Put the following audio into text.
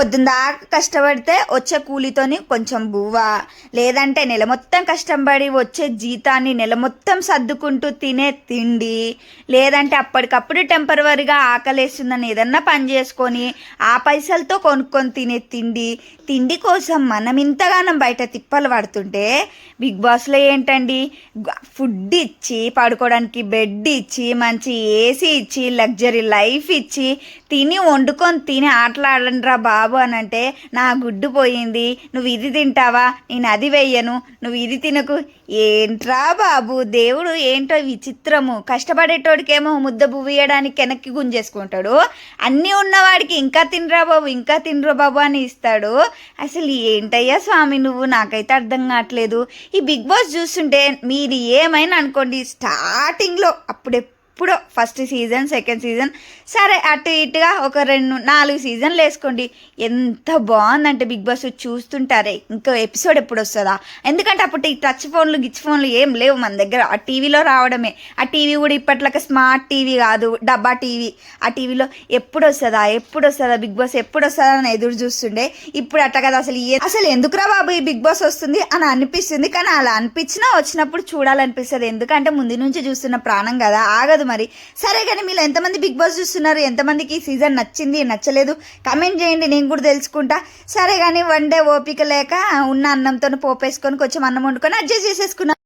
పొద్దున్న దాకా కష్టపడితే వచ్చే కూలితోని కొంచెం బువ్వ, లేదంటే నెల మొత్తం కష్టపడి వచ్చే జీతాన్ని నెల మొత్తం సర్దుకుంటూ తినే తిండి, లేదంటే అప్పటికప్పుడు టెంపరవరీగా ఆకలేస్తుందని ఏదన్నా పని చేసుకొని ఆ పైసలతో కొనుక్కొని తినే తిండి, తిండి కోసం మనం ఇంతగానం బయట తిప్పలు పడుతుంటే బిగ్ బాస్లో ఏంటండి, ఫుడ్ ఇచ్చి పడుకోవడానికి బెడ్ ఇచ్చి మంచి ఏసీ ఇచ్చి లగ్జరీ లైఫ్ ఇచ్చి తిని వండుకొని తిని ఆటలాడండిరా బాబు అని అంటే నా గుడ్డు పోయింది, నువ్వు ఇది తింటావా, నేను అది వెయ్యను, నువ్వు ఇది తినకు. ఏంట్రా బాబు దేవుడు ఏంటో విచిత్రము. కష్టపడేటోడికేమో ముద్ద బువ్వేయడానికి వెనక్కి గుంజేసుకుంటాడు, అన్నీ ఉన్నవాడికి ఇంకా తినరా బాబు ఇంకా తినరా బాబు అని ఇస్తాడు. అసలు ఏంటయ్యా స్వామి నువ్వు, నాకైతే అర్థం కావట్లేదు. ఈ బిగ్ బాస్ చూస్తుంటే మీరు ఏమైనా అనుకోండి, స్టార్టింగ్లో అప్పుడెప్పుడో ఫస్ట్ సీజన్ సెకండ్ సీజన్ సరే అటు ఇటుగా ఒక 2-4 సీజన్లు వేసుకోండి, ఎంత బాగుందంటే బిగ్ బాస్ చూస్తుంటారే. ఇంకో ఎపిసోడ్ ఎప్పుడు వస్తుందా, ఎందుకంటే అప్పుడు ఈ టచ్ ఫోన్లు గిచ్ ఫోన్లు ఏం లేవు మన దగ్గర, ఆ టీవీలో రావడమే. ఆ టీవీ కూడా ఇప్పట్లకి స్మార్ట్ టీవీ కాదు, డబ్బా టీవీ. ఆ టీవీలో ఎప్పుడు వస్తుందా బిగ్ బాస్ ఎప్పుడు వస్తుందా అని ఎదురు చూస్తుండే. ఇప్పుడు అట్ట కదా, అసలు ఎందుకురా బాబు ఈ బిగ్ బాస్ వస్తుంది అని అనిపిస్తుంది. కానీ అలా అనిపించినా వచ్చినప్పుడు చూడాలనిపిస్తుంది, ఎందుకంటే ముందు నుంచి చూస్తున్న ప్రాణం కదా, ఆగదు మరి. సరే కానీ మీరు ఎంతమంది బిగ్ బాస్ చూస్తున్నారు, ఎంతమందికి ఈ సీజన్ నచ్చింది నచ్చలేదు కమెంట్ చేయండి, నేను కూడా తెలుసుకుంటా. సరే కానీ వన్ డే ఓపిక లేక ఉన్న అన్నంతో పోపేసుకొని కొంచెం అన్నం వండుకొని అడ్జస్ట్ చేసేసుకున్నా.